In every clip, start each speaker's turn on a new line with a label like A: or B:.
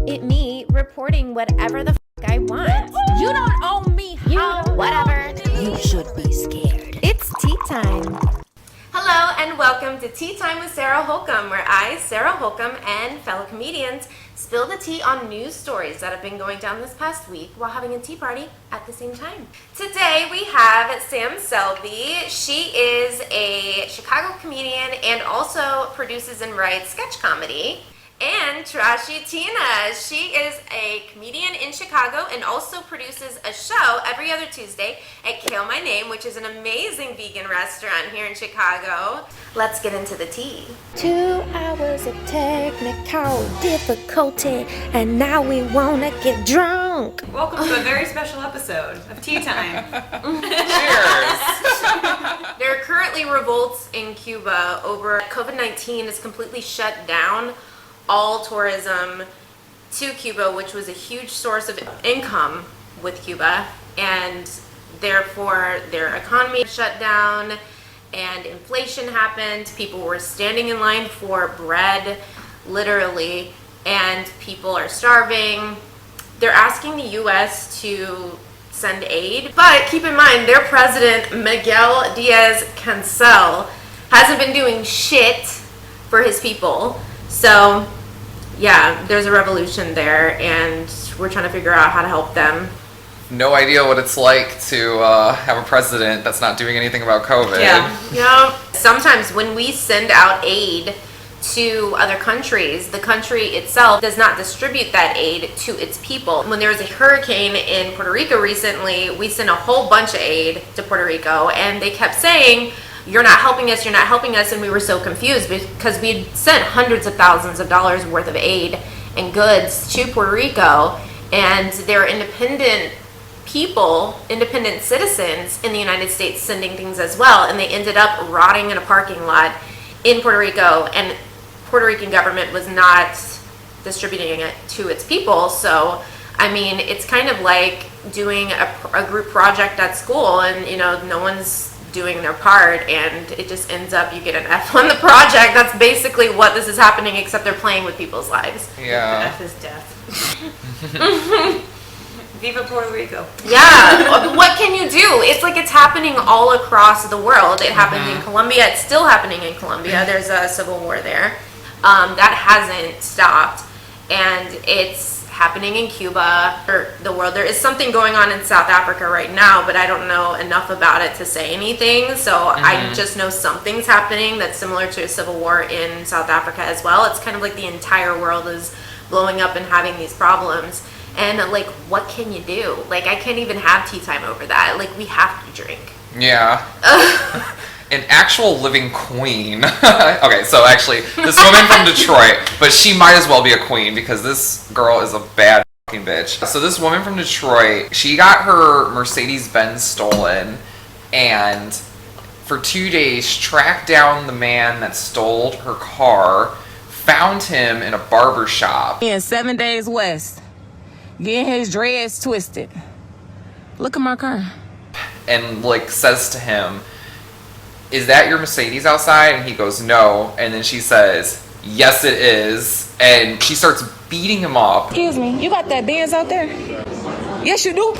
A: It me reporting whatever the fuck I want.
B: You don't own me,
A: Whatever.
B: You should be scared.
A: It's tea time.
C: Hello and welcome to Tea Time with Sarah Holcomb, where I, Sarah Holcomb, and fellow comedians spill the tea on news stories that have been going down this past week while having a tea party at the same time. Today we have Sam Selby. She is a Chicago comedian and also produces and writes sketch comedy. And Trashy Tina. She is a comedian in Chicago and also produces a show every other Tuesday at Kale My Name, which is an amazing vegan restaurant here in Chicago. Let's get into the tea.
A: 2 hours of technical difficulty, and now we wanna get drunk.
D: Welcome to a very special episode of Tea Time.
C: Cheers! There are currently revolts in Cuba over COVID-19 is completely shut down all tourism to Cuba, which was a huge source of income with Cuba, and therefore their economy shut down and inflation happened. People were standing in line for bread, literally, and people are starving. They're asking the US to send aid, but keep in mind their president, Miguel Diaz-Cancel, hasn't been doing shit for his people. So yeah, there's a revolution there, and we're trying to figure out how to help them.
E: No idea what it's like to have a president that's not doing anything about COVID.
C: Yeah. Sometimes when we send out aid to other countries, the country itself does not distribute that aid to its people. When there was a hurricane in Puerto Rico recently, we sent a whole bunch of aid to Puerto Rico, and they kept saying, you're not helping us, and we were so confused because we had sent hundreds of thousands of dollars worth of aid and goods to Puerto Rico, and there are independent people, independent citizens in the United States sending things as well, and they ended up rotting in a parking lot in Puerto Rico, and Puerto Rican government was not distributing it to its people. So I mean, it's kind of like doing a group project at school, and no one's doing their part, and it just ends up you get an F on the project. That's basically what this is happening, except they're playing with people's lives.
E: Yeah.
D: F is death. Viva Puerto Rico.
C: Yeah. What can you do? It's like it's happening all across the world. It happened in Colombia. It's still happening in Colombia. There's a civil war there. That hasn't stopped, and it's happening in Cuba or the world. There is something going on in South Africa right now, but I don't know enough about it to say anything. So I just know something's happening that's similar to a civil war in South Africa as well. It's kind of like the entire world is blowing up and having these problems. And like, what can you do? Like, I can't even have tea time over that. Like, we have to drink.
E: Yeah. An actual living queen. Okay, so actually, this woman from Detroit, but she might as well be a queen because this girl is a bad fucking bitch. So this woman from Detroit, she got her Mercedes-Benz stolen, and for 2 days tracked down the man that stole her car, found him in a barber shop.
B: In 7 days west, getting his dreads twisted. Look at my car.
E: And like says to him, is that your Mercedes outside? And he goes, no. And then she says, yes it is. And she starts beating him up.
B: Excuse me, you got that Benz out there? Yes you do.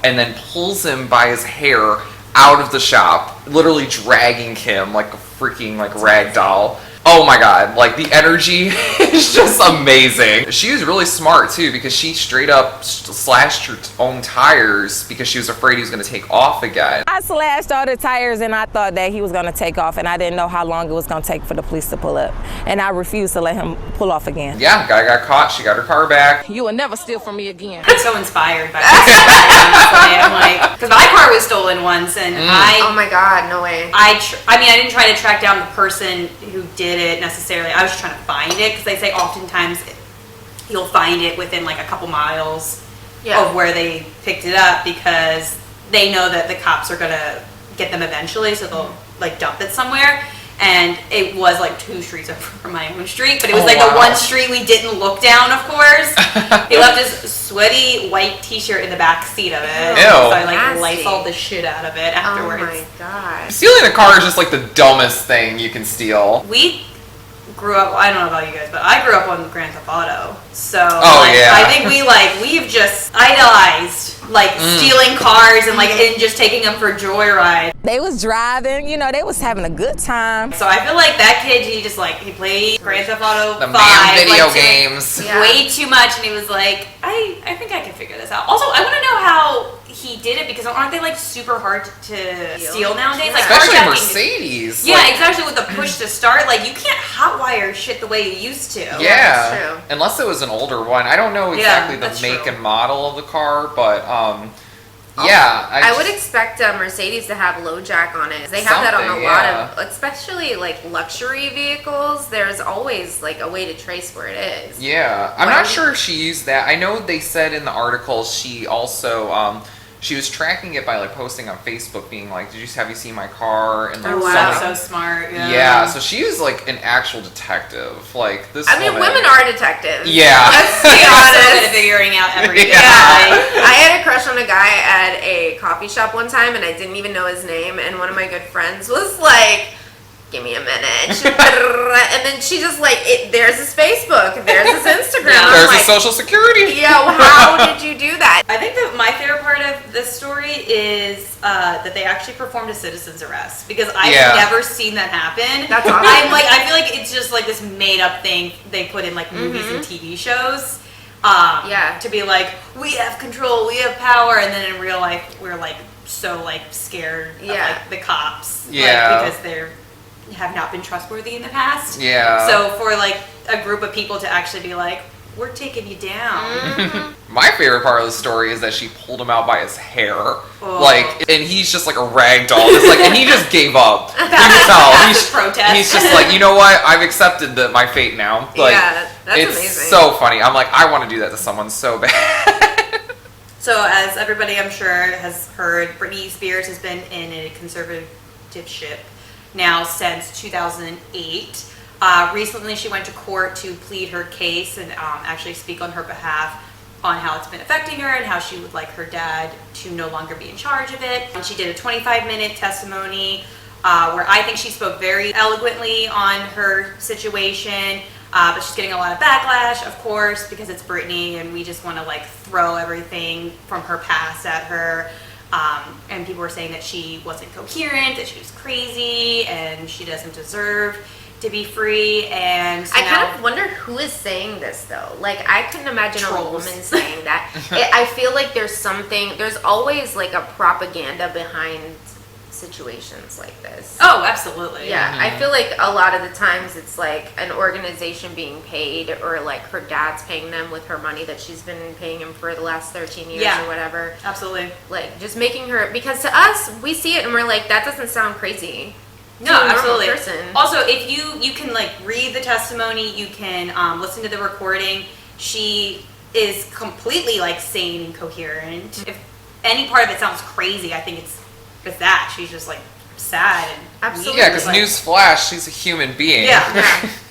E: And then pulls him by his hair out of the shop, literally dragging him like a freaking rag doll. Oh my god, like the energy is just amazing. She was really smart too, because she straight up slashed her own tires because she was afraid he was going to take off again.
B: I slashed all the tires and I thought that he was going to take off, and I didn't know how long it was going to take for the police to pull up. And I refused to let him pull off again.
E: Yeah, guy got caught, she got her car back.
B: You will never steal from me again.
D: I'm so inspired by this story, honestly. I'm like, because my car was stolen once, and
C: Oh my god, no way.
D: I mean, I didn't try to track down the person who did it necessarily. I was just trying to find it, because they say oftentimes you'll find it within like a couple miles of where they picked it up, because they know that the cops are gonna get them eventually, so they'll like dump it somewhere. And it was like 2 streets over from my own street, but it was the one street we didn't look down, of course. He left his sweaty white t-shirt in the back seat of it.
E: Ew.
D: So I Lysoled the shit out of it afterwards.
C: Oh my god.
E: Stealing a car is just like the dumbest thing you can steal.
D: We grew up, I don't know about you guys, but I grew up on Grand Theft Auto. So
E: yeah.
D: I think we've just idolized stealing cars and and just taking them for joyride.
B: They was driving, they was having a good time.
D: So I feel like that kid, he played Grand Theft Auto 5.
E: Damn video games.
D: Way too much, and he was like, I think I can figure this out. Also, I want to know how he did it, because aren't they super hard to steal nowadays? Like,
E: especially Mercedes.
D: Yeah, exactly, with the push to start. You can't hotwire shit the way you used to.
E: Yeah,
C: that's true.
E: Unless it was an older one. I don't know exactly the make and model of the car, but I
C: would expect Mercedes to have low jack on it. They have that on a lot of, especially luxury vehicles. There's always a way to trace where it is.
E: Yeah, I'm not sure if she used that. I know they said in the article she also she was tracking it by posting on Facebook, being like, have you seen my car? And
D: wow, so smart.
E: Yeah, so she was an actual detective. This.
C: I mean, women are detectives.
E: Yeah,
C: let's be honest.
D: So good at figuring out everything.
C: Yeah, I had a crush on a guy at a coffee shop one time, and I didn't even know his name. And one of my good friends was like, "Give me a minute," and then she just there's his Facebook, there's his Instagram.
E: There's his social security.
C: Yeah, how did you do that?
D: I think that my favorite part of this story is that they actually performed a citizen's arrest, because I've never seen that happen.
C: That's awesome.
D: I feel like it's just this made up thing they put in movies and TV shows. To be we have control, we have power, and then in real life we're so scared of the cops. Because they're have not been trustworthy in the past.
E: Yeah.
D: So for a group of people to actually be we're taking you down.
E: My favorite part of the story is that she pulled him out by his hair. Oh. And he's just a rag doll. And he just gave up. You can tell. He's just you know what? I've accepted my fate now.
C: That's
E: it's
C: amazing.
E: So funny. I'm I want to do that to someone so bad.
D: So as everybody I'm sure has heard, Britney Spears has been in a conservatorship now since 2008. Recently she went to court to plead her case and actually speak on her behalf on how it's been affecting her and how she would like her dad to no longer be in charge of it. And she did a 25-minute testimony where I think she spoke very eloquently on her situation, but she's getting a lot of backlash, of course, because it's Britney and we just want to throw everything from her past at her. And people were saying that she wasn't coherent, that she was crazy, and she doesn't deserve to be free. And so
C: I kind of wonder who is saying this though. I couldn't imagine a woman saying that. I feel like there's always a propaganda behind situations like this.
D: Oh, absolutely.
C: Yeah, I feel like a lot of the times it's an organization being paid, or her dad's paying them with her money that she's been paying him for the last 13 years or whatever.
D: Absolutely.
C: Just making her, because to us, we see it and we're that doesn't sound crazy.
D: No, absolutely.
C: Person.
D: Also, if you can read the testimony, you can listen to the recording. She is completely sane and coherent. If any part of it sounds crazy, I think it's that she's just sad and
C: absolutely.
E: Yeah, because newsflash, she's a human being.
C: Yeah.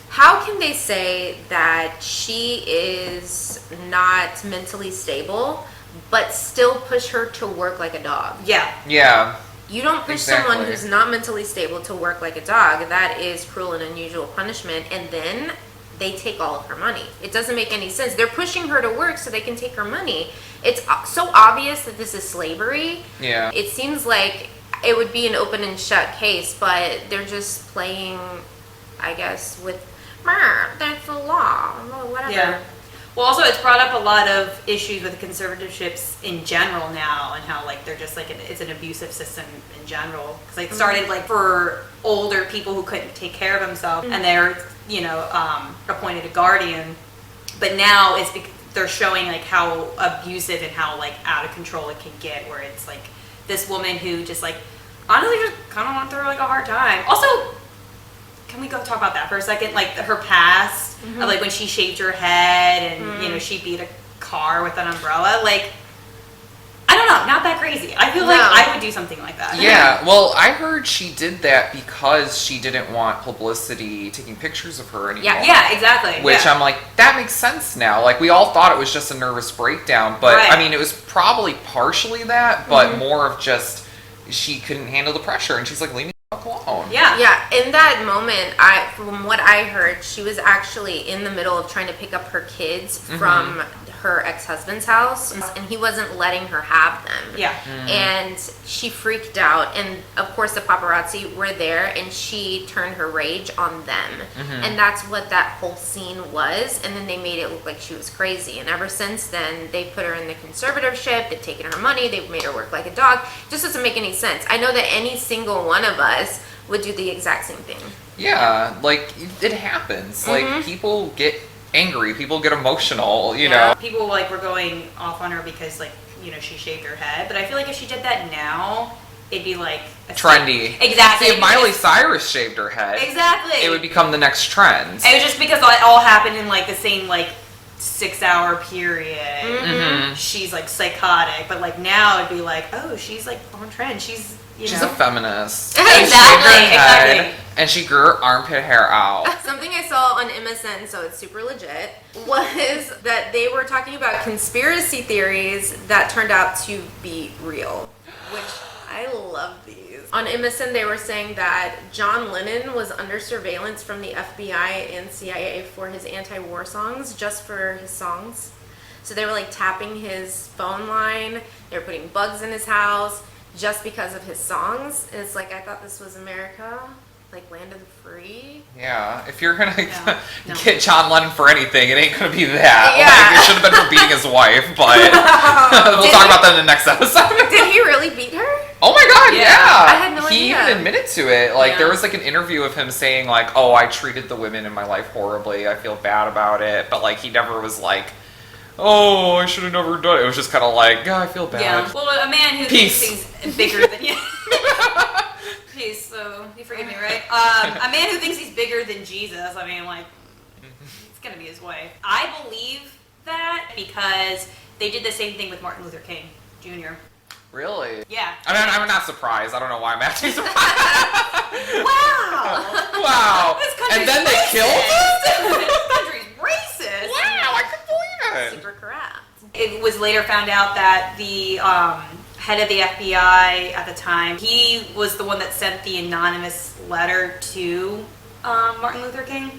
C: How can they say that she is not mentally stable, but still push her to work like a dog?
D: Yeah.
E: Yeah.
C: You don't push someone who's not mentally stable to work like a dog. That is cruel and unusual punishment. And then they take all of her money. It doesn't make any sense. They're pushing her to work so they can take her money. It's so obvious that this is slavery.
E: Yeah.
C: It seems like it would be an open and shut case, but they're just playing, I guess, with, that's the law, whatever.
D: Yeah. Well, also, it's brought up a lot of issues with conservatorships in general now, and how they're just it's an abusive system in general. Because it started for older people who couldn't take care of themselves, and they're appointed a guardian. But now they're showing how abusive and how out of control it can get, where it's this woman who just honestly just kind of went through a hard time. Also, can we go talk about that for a second? Her past, of when she shaved her head and she beat a car with an umbrella. I don't know, not that crazy. I feel I would do something like that.
E: Yeah, well, I heard she did that because she didn't want publicity taking pictures of her anymore.
D: Yeah, exactly.
E: Which I'm that makes sense now. We all thought it was just a nervous breakdown, but
D: right.
E: I mean, it was probably partially that, but more of just she couldn't handle the pressure, and she's leave me alone.
D: Yeah.
C: Yeah, in that moment, from what I heard, she was actually in the middle of trying to pick up her kids from her ex-husband's house, and he wasn't letting her have them.
D: Yeah.
C: And she freaked out, and of course the paparazzi were there, and she turned her rage on them. And that's what that whole scene was, and then they made it look like she was crazy. And ever since then, they put her in the conservatorship, they've taken her money, they've made her work like a dog. It just doesn't make any sense. I know that any single one of us would do the exact same thing.
E: Yeah, like, it happens. Like, people get angry, people get emotional, you know.
D: People like were going off on her because like, you know, she shaved her head, but I feel like if she did that now, it'd be like
E: trendy.
D: Exactly.
E: See, if Miley Cyrus shaved her head,
D: exactly,
E: it would become the next trend.
D: It was just because it all happened in like the same like 6-hour period. She's like psychotic, but like now it'd be like, oh, she's like on trend. She's
E: a feminist.
D: Exactly.
E: And she grew her armpit hair out.
C: Something I saw on MSN, so it's super legit, was that they were talking about conspiracy theories that turned out to be real, which I love these. On MSN, they were saying that John Lennon was under surveillance from the FBI and CIA for his anti-war songs, just for his songs. So they were like tapping his phone line, they were putting bugs in his house, just because of his songs. And it's like, I thought this was America, like land of the free.
E: Yeah, if you're gonna get John Lennon for anything, it ain't gonna be that.
C: Yeah.
E: Like, it should have been for beating his wife, but we'll talk about that in the next episode.
C: Did he really beat her?
E: Oh my god, yeah.
C: I had no
E: He
C: idea.
E: even admitted to it. Like, there was like an interview of him saying like, oh, I treated the women in my life horribly, I feel bad about it, but like he never was like, oh, I should have never done it. It was just kind of like, yeah, I feel bad.
D: Yeah. Well, a man who thinks he's bigger than you. Peace. So you forgive me, right? A man who thinks he's bigger than Jesus. I mean, like, it's gonna be his wife. I believe that because they did the same thing with Martin Luther King Jr.
E: Really?
D: Yeah.
E: I mean, I'm not surprised. I don't know why I'm actually surprised.
D: Wow.
E: Wow. And then they killed him?
D: This country's racist.
E: Wow, I couldn't believe it.
C: Super corrupt.
D: It was later found out that the head of the FBI at the time, he was the one that sent the anonymous letter to Martin Luther King,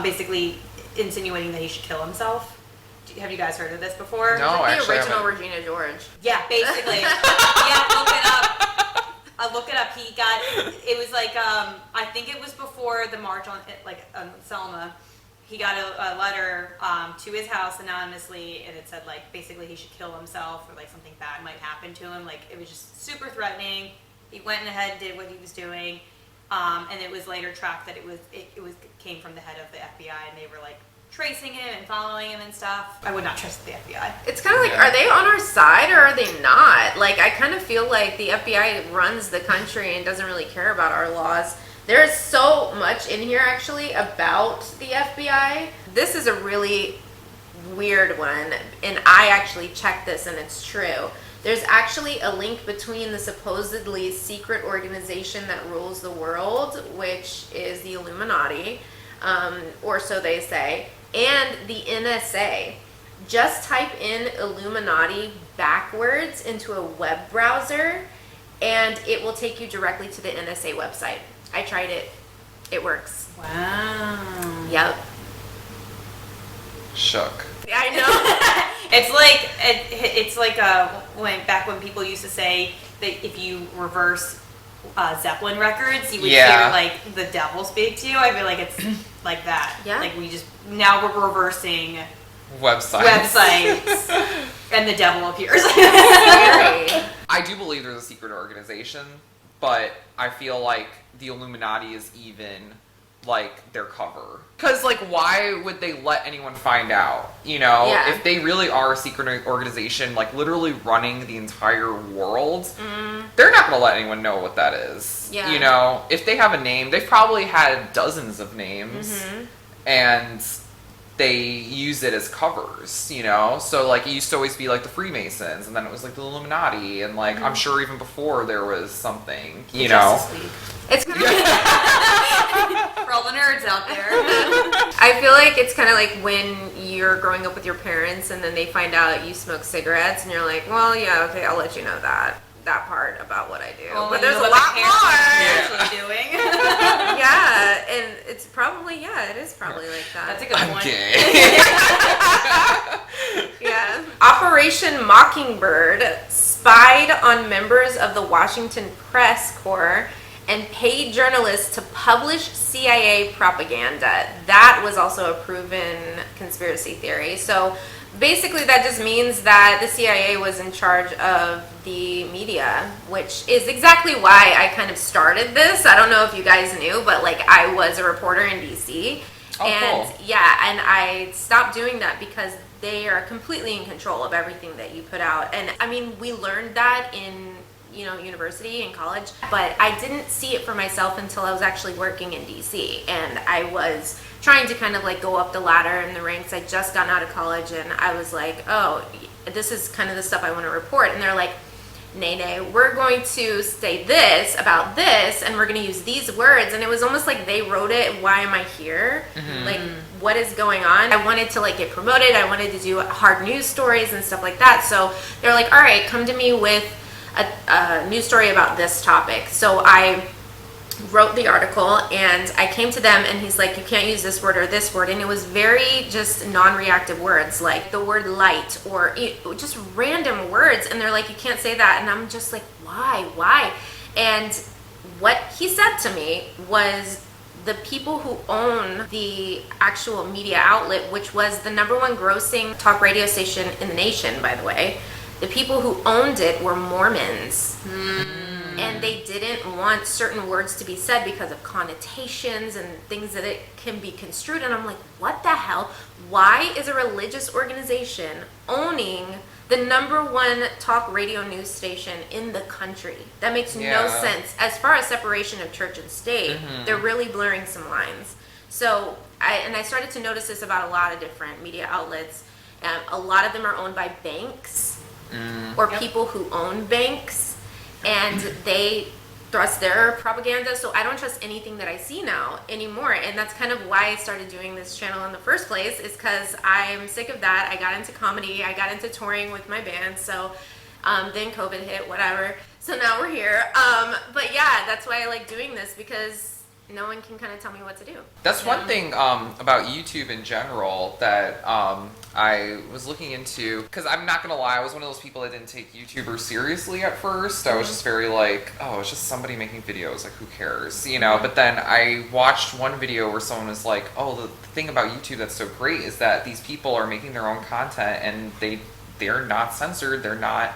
D: basically insinuating that he should kill himself. Have you guys heard of this before?
E: No,
C: The
E: actually I
C: original
E: haven't.
C: Regina George.
D: Yeah, basically. Yeah, look it up. Look it up. He got, it was like, I think it was before the march on, Selma. He got a letter to his house anonymously, and it said, like, basically he should kill himself or, like, something bad might happen to him. Like, it was just super threatening. He went ahead and did what he was doing, and it was later tracked that it came from the head of the FBI, and they were, like, tracing him and following him and stuff. I would not trust the FBI.
C: It's kind of like, are they on our side or are they not? Like, I kind of feel like the FBI runs the country and doesn't really care about our laws. There's so much in here actually about the FBI. This is a really weird one, and I actually checked this and it's true. There's actually a link between the supposedly secret organization that rules the world, which is the Illuminati, or so they say, and the NSA. Just type in Illuminati backwards into a web browser, and it will take you directly to the NSA website. I tried it. It works.
D: Wow.
C: Yep.
E: Shook.
C: I know.
D: It's like when people used to say that if you reverse Zeppelin records, you would hear like the devil speak to you. I feel like it's like that.
C: Yeah.
D: Like now we're reversing
E: Websites.
D: and the devil appears.
E: I do believe there's a secret organization, but I feel like the Illuminati is even like their cover. Because like, why would they let anyone find out? You know,
C: Yeah.
E: if they really are a secret organization, like literally running the entire world, they're not going to let anyone know what that is.
C: Yeah.
E: You know, if they have a name, they've probably had dozens of names, and they use it as covers, you know? So, like, it used to always be, like, the Freemasons, and then it was, like, the Illuminati, and, like, I'm sure even before there was something, you know?
C: It's kind of
D: For all the nerds out there.
C: I feel like it's kind of like when you're growing up with your parents and then they find out you smoke cigarettes and you're like, well, yeah, okay, I'll let you know that. that part about what I do.
D: Well,
C: but
D: you
C: there's
D: know
C: a
D: what
C: lot
D: the
C: more.
D: hair's actually doing.
C: Yeah, and it's probably, it is probably like that.
D: That's a good
E: I'm
D: point.
E: gay.
C: Yeah. Operation Mockingbird spied on members of the Washington Press Corps and paid journalists to publish CIA propaganda. That was also a proven conspiracy theory. So basically that just means that the CIA was in charge of the media, which is exactly why I kind of started this. I don't know if you guys knew, but like I was a reporter in DC.
E: Oh,
C: and
E: cool.
C: yeah, and I stopped doing that because they are completely in control of everything that you put out. And I mean, we learned that in university and college, but I didn't see it for myself until I was actually working in DC, and I was trying to kind of like go up the ladder in the ranks. I just gotten out of college, and I was like, oh, this is kind of the stuff I want to report. And they're like, nay, we're going to say this about this, and we're going to use these words. And it was almost like they wrote it. Why am I here? Like, what is going on? I wanted to like get promoted. I wanted to do hard news stories and stuff like that. So they're like, all right, come to me with a news story about this topic. So I wrote the article, and I came to them, and he's like, you can't use this word or this word. And it was very just non-reactive words, like the word light, or just random words. And they're like, you can't say that. And I'm just like, why? And what he said to me was, the people who own the actual media outlet, which was the #1 grossing talk radio station in the nation, by the way, the people who owned it were Mormons. And they didn't want certain words to be said because of connotations and things that it can be construed. And I'm like, what the hell? Why is a religious organization owning the #1 talk radio news station in the country? That makes no sense. As far as separation of church and state, they're really blurring some lines. So I started to notice this about a lot of different media outlets. A lot of them are owned by banks or people who own banks. And they thrust their propaganda. So I don't trust anything that I see now anymore. And that's kind of why I started doing this channel in the first place, is because I'm sick of that. I got into comedy. I got into touring with my band. So then COVID hit, whatever. So now we're here. But yeah, that's why I like doing this, because no one can kind of tell me what to do.
E: That's one thing about YouTube in general that I was looking into, because I'm not gonna lie, I was one of those people that didn't take YouTubers seriously at first. I was just very like, oh, it's just somebody making videos, like who cares, you know? But then I watched one video where someone was like, oh, the thing about YouTube that's so great is that these people are making their own content, and they're not censored, they're not,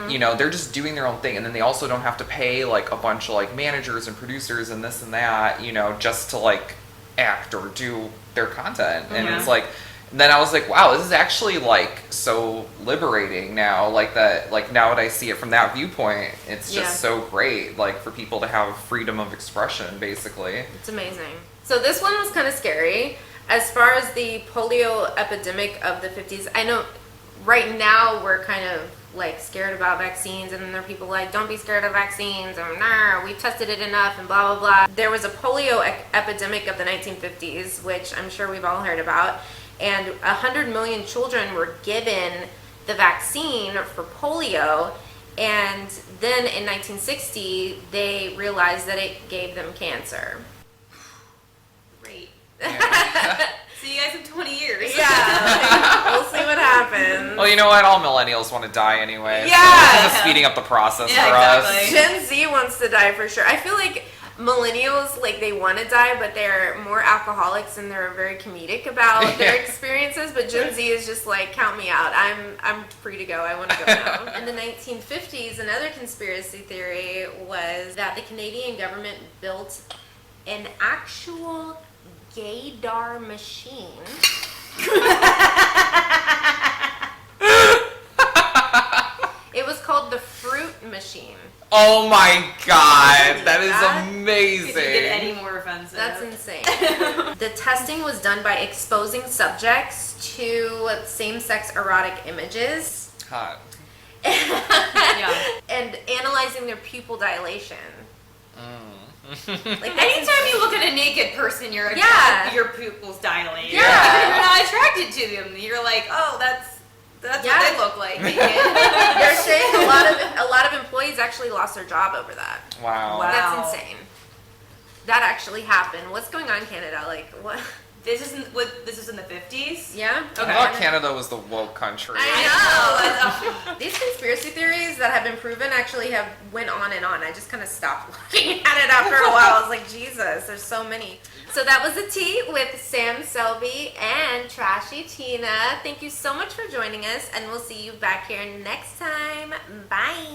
E: you know, they're just doing their own thing, and then they also don't have to pay like a bunch of like managers and producers and this and that, you know, just to like act or do their content. And it's like, then I was like, wow, this is actually like so liberating now, like that, like now that I see it from that viewpoint, it's just so great, like for people to have freedom of expression, basically.
C: It's amazing. So this one was kind of scary. As far as the polio epidemic of the 50s, I know right now we're kind of like scared about vaccines, and then there are people like, don't be scared of vaccines, or nah, we've tested it enough, and blah, blah, blah. There was a polio epidemic of the 1950s, which I'm sure we've all heard about, and 100 million children were given the vaccine for polio, and then in 1960, they realized that it gave them cancer.
D: Great.
E: Yeah.
D: See you guys in 20 years.
C: Yeah, we'll see what happens.
E: Well, you know what? All millennials want to die anyway.
C: Yeah.
E: So this is just speeding up the process for us.
C: Gen Z wants to die for sure. I feel like millennials, like, they want to die, but they're more alcoholics and they're very comedic about their experiences. But Gen Z is just like, count me out. I'm free to go. I want to go now. In the 1950s, another conspiracy theory was that the Canadian government built an actual gaydar machine. It was called the fruit machine.
E: Oh my god, that is amazing.
D: Could you get any more offensive?
C: That's insane. The testing was done by exposing subjects to same-sex erotic images.
E: Hot.
C: And analyzing their pupil dilation.
D: Like anytime you look at a naked person, your pupils dilate.
C: Yeah.
D: You're not attracted to them. You're like, oh, that's That's
C: Yeah.
D: what they look like.
C: They're saying a lot of employees actually lost their job over that.
E: Wow.
C: That's insane. That actually happened. What's going on in Canada? Like what?
D: This is in the 50s?
C: Yeah.
E: I thought Canada was the woke country.
C: I know. These conspiracy theories that have been proven actually have went on and on. I just kind of stopped looking at it after a while. I was like, Jesus, there's so many. So that was the tea with Sam Selby and Trashy Tina. Thank you so much for joining us, and we'll see you back here next time. Bye.